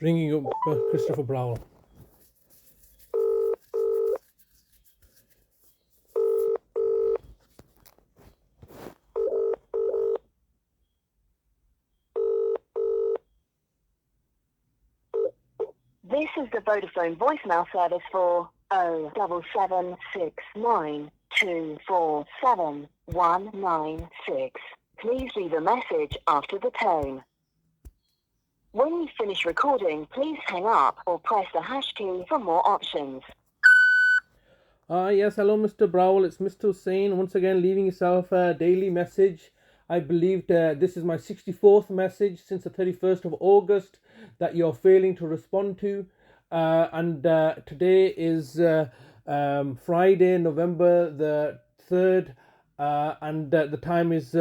ringing up Christopher Browell. This is the Vodafone voicemail service for 07769247196. Please leave a message after the tone. When you finish recording, please hang up or press the hash key for more options. Yes, hello Mr. Browell, it's Mr. Hussain, once again leaving yourself a daily message. I believe this is my 64th message since the 31st of August that you're failing to respond to. And today is Friday, November the 3rd, and the time is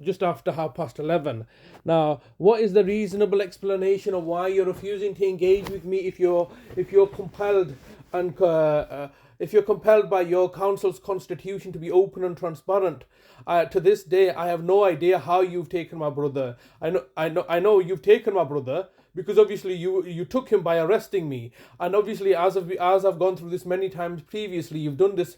just after 11:30. Now, what is the reasonable explanation of why you're refusing to engage with me if you're compelled and if you're compelled by your council's constitution to be open and transparent? To this day, I have no idea how you've taken my brother. I know you've taken my brother because obviously you took him by arresting me, and obviously as I've gone through this many times previously, you've done this.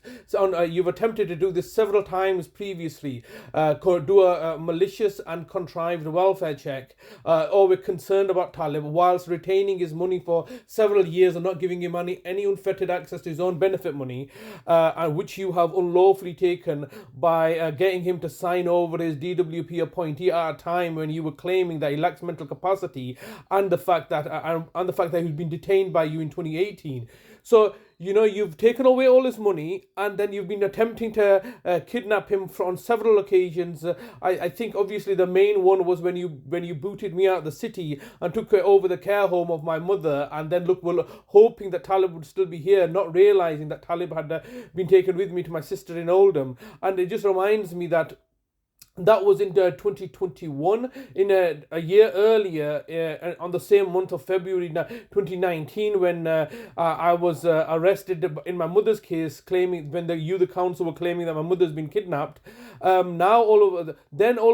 You've attempted to do this several times previously. Do a malicious and contrived welfare check, or we're concerned about Talib whilst retaining his money for several years and not giving him any unfettered access to his own benefit money, and which you have unlawfully taken by getting him to sign over his DWP appointee at a time when you were claiming that he lacks mental capacity, and the fact that he's been detained by you in 2018. So you've taken away all his money, and then you've been attempting to kidnap him on several occasions. I think obviously the main one was when you booted me out of the city and took over the care home of my mother, and then hoping that Talib would still be here, not realizing that Talib had been taken with me to my sister in Oldham. And it just reminds me that was in 2021, in a year earlier, on the same month of February 2019, when I was arrested in my mother's case, claiming when the council were claiming that my mother's been kidnapped. Now all of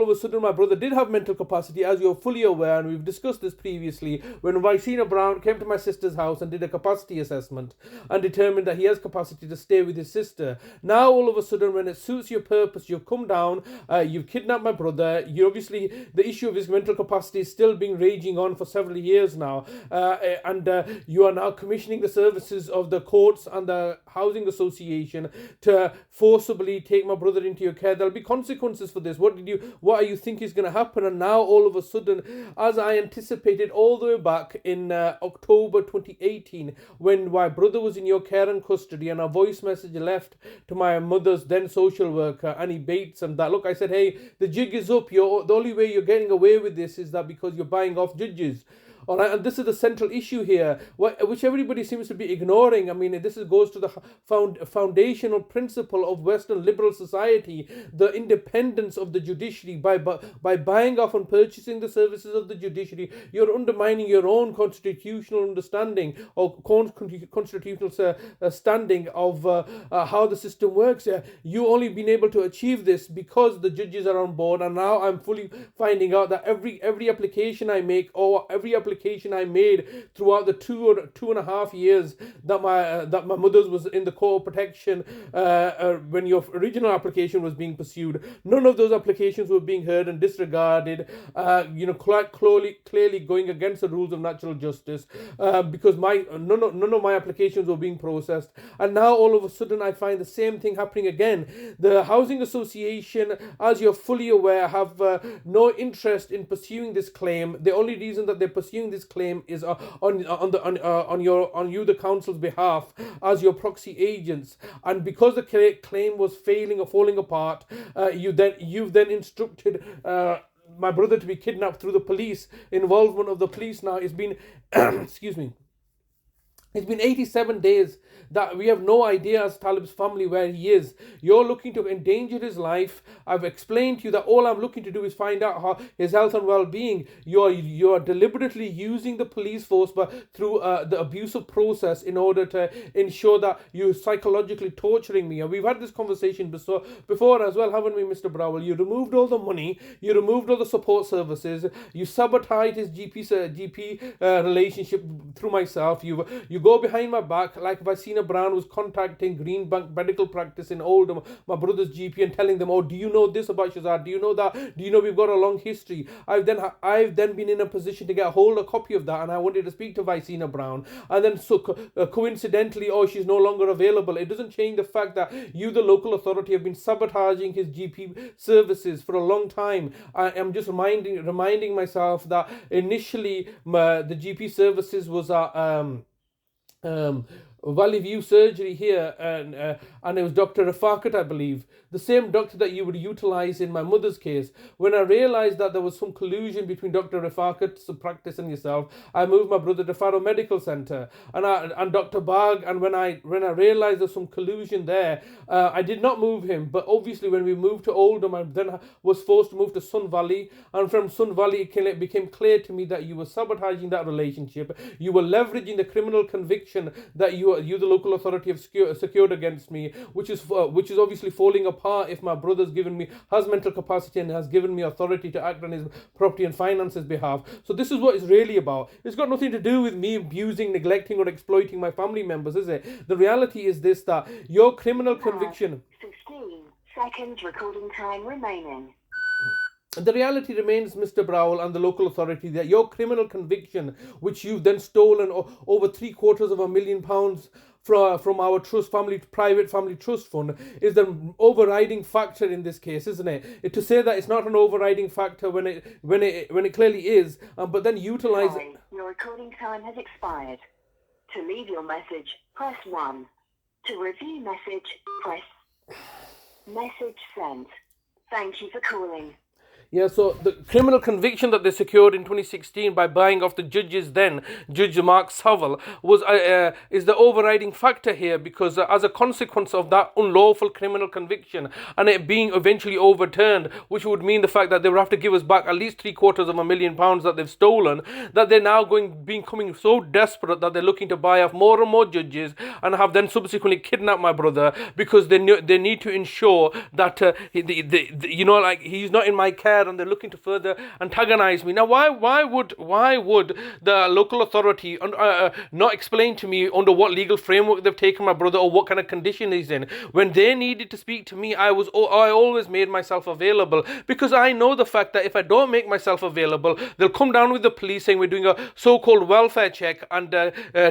a sudden my brother did have mental capacity, as you're fully aware, and we've discussed this previously, when Vicina Brown came to my sister's house and did a capacity assessment and determined that he has capacity to stay with his sister. Now all of a sudden, when it suits your purpose, you've come down, you've kidnapped my brother. The issue of his mental capacity is still being raging on for several years now, and you are now commissioning the services of the courts and the housing association to forcibly take my brother into your care. There'll be consequences for this. What are you think is going to happen? And now all of a sudden, as I anticipated all the way back in October 2018, when my brother was in your care and custody, and a voice message left to my mother's then social worker, Annie Bates, and that, look, I said, hey, the jig is up. The only way you're getting away with this is that because you're buying off judges. All right, and this is the central issue here, which everybody seems to be ignoring. I mean, this goes to the foundational principle of Western liberal society, the independence of the judiciary. By buying off and purchasing the services of the judiciary, you're undermining your own constitutional understanding or constitutional standing of how the system works. You only been able to achieve this because the judges are on board, and now I'm fully finding out that every application I make, or every application I made throughout the 2.5 years that my mother's was in the court of protection, when your original application was being pursued, none of those applications were being heard and disregarded, quite clearly going against the rules of natural justice, because none of my applications were being processed. And now all of a sudden I find the same thing happening again. The housing association, as you're fully aware, have no interest in pursuing this claim. The only reason that they're pursuing this claim is on you, the council's behalf, as your proxy agents. And because the claim was failing or falling apart, you've then instructed my brother to be kidnapped through the police. Involvement of the police now is being excuse me, It's been 87 days that we have no idea as Talib's family where he is. You're looking to endanger his life. I've explained to you that all I'm looking to do is find out how his health and well-being. You're deliberately using the police force but through the abusive process in order to ensure that you're psychologically torturing me. And we've had this conversation before as well, haven't we, Mr. Browell? You removed all the money. You removed all the support services. You sabotaged his GP relationship through myself. You go behind my back, like Vicina Brown was contacting Greenbank Medical Practice in Oldham, my brother's GP, and telling them, oh, do you know this about Shazad? Do you know that? Do you know we've got a long history? I've then been in a position to get hold of a copy of that, and I wanted to speak to Vicina Brown. And then coincidentally, oh, she's no longer available. It doesn't change the fact that you, the local authority, have been sabotaging his GP services for a long time. I am just reminding myself that initially the GP services was Valley View surgery here, and it was Dr. Rafakat, I believe, the same doctor that you would utilize in my mother's case. When I realized that there was some collusion between Dr. Rafakat's practice and yourself, I moved my brother to Faro Medical Center and Dr. Bag. And when I realized there's some collusion there, I did not move him. But obviously, when we moved to Oldham, I then was forced to move to Sun Valley, and from Sun Valley, it became clear to me that you were sabotaging that relationship. You were leveraging the criminal conviction that you, the local authority, have secured against me, which is obviously falling apart if my brother's has mental capacity and has given me authority to act on his property and finances behalf. So this is what it's really about. It's got nothing to do with me abusing, neglecting, or exploiting my family members, is it? The reality is this, that your criminal conviction... 15 seconds recording time remaining. The reality remains, Mr. Browell and the local authority, that your criminal conviction, which you've then stolen over £750,000 from our private family trust fund, is the overriding factor in this case, isn't it? To say that it's not an overriding factor when it clearly is, but then utilize it. Your recording time has expired. To leave your message, press 1. To review message, press message sent. Thank you for calling. Yeah, so the criminal conviction that they secured in 2016 by buying off the judges then, Judge Mark Saville, is the overriding factor here, because as a consequence of that unlawful criminal conviction and it being eventually overturned, which would mean the fact that they would have to give us back at least £750,000 that they've stolen, that they're now becoming so desperate that they're looking to buy off more and more judges and have then subsequently kidnapped my brother, because they need to ensure that he's not in my care, and they're looking to further antagonize me. Now, why would the local authority not explain to me under what legal framework they've taken my brother or what kind of condition he's in? When they needed to speak to me, I always made myself available, because I know the fact that if I don't make myself available, they'll come down with the police saying we're doing a so-called welfare check and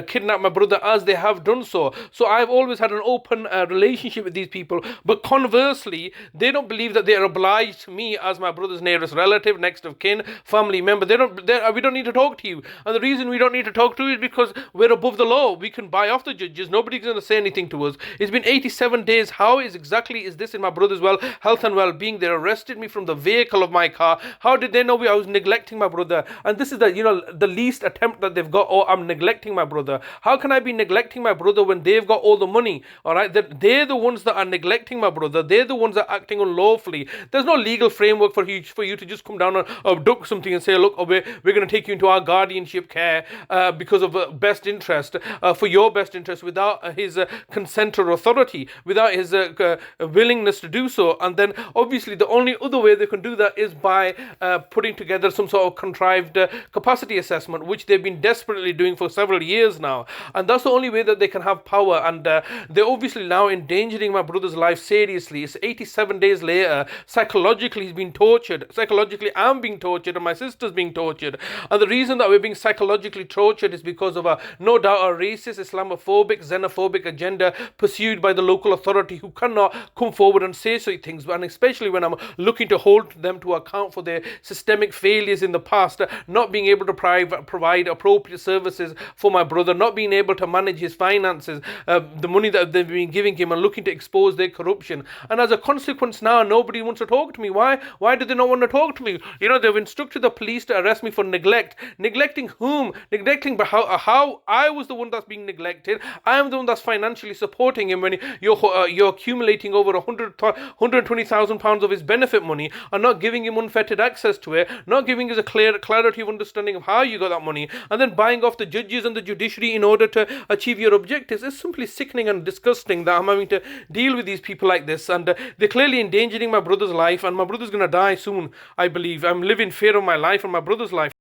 kidnap my brother, as they have done so. So I've always had an open relationship with these people, but conversely, they don't believe that they are obliged to me as my brother's nearest relative, next of kin, family member. We don't need to talk to you. And the reason we don't need to talk to you is because we're above the law. We can buy off the judges. Nobody's going to say anything to us. It's been 87 days. How is this in my brother's health and well-being? They arrested me from the vehicle of my car. How did they know I was neglecting my brother? And this is the least attempt that they've got. Oh, I'm neglecting my brother. How can I be neglecting my brother when they've got all the money? All right, they're the ones that are neglecting my brother. They're the ones that are acting unlawfully. There's no legal framework for you to just come down and abduct something and say, look, we're going to take you into our guardianship care because of best interest, for your best interest, without his consent or authority, without his willingness to do so. And then obviously the only other way they can do that is by putting together some sort of contrived capacity assessment, which they've been desperately doing for several years now. And that's the only way that they can have power. And they're obviously now endangering my brother's life seriously. It's 87 days later. Psychologically, he's been tortured. Psychologically, I'm being tortured, and my sister's being tortured. And the reason that we're being psychologically tortured is because of no doubt a racist, Islamophobic, xenophobic agenda pursued by the local authority, who cannot come forward and say such things. And especially when I'm looking to hold them to account for their systemic failures in the past, not being able to provide appropriate services for my brother, not being able to manage his finances, the money that they've been giving him, and looking to expose their corruption. And as a consequence now, nobody wants to talk to me. Why do they not want to talk to me. You know, they've instructed the police to arrest me for neglect. Neglecting whom? Neglecting but how I was the one that's being neglected. I am the one that's financially supporting him when you're accumulating over 120,000 pounds of his benefit money and not giving him unfettered access to it, not giving us a clarity of understanding of how you got that money, and then buying off the judges and the judiciary in order to achieve your objectives. It's simply sickening and disgusting that I'm having to deal with these people like this, and they're clearly endangering my brother's life, and my brother's going to die soon, I believe. I'm living fear of my life and my brother's life.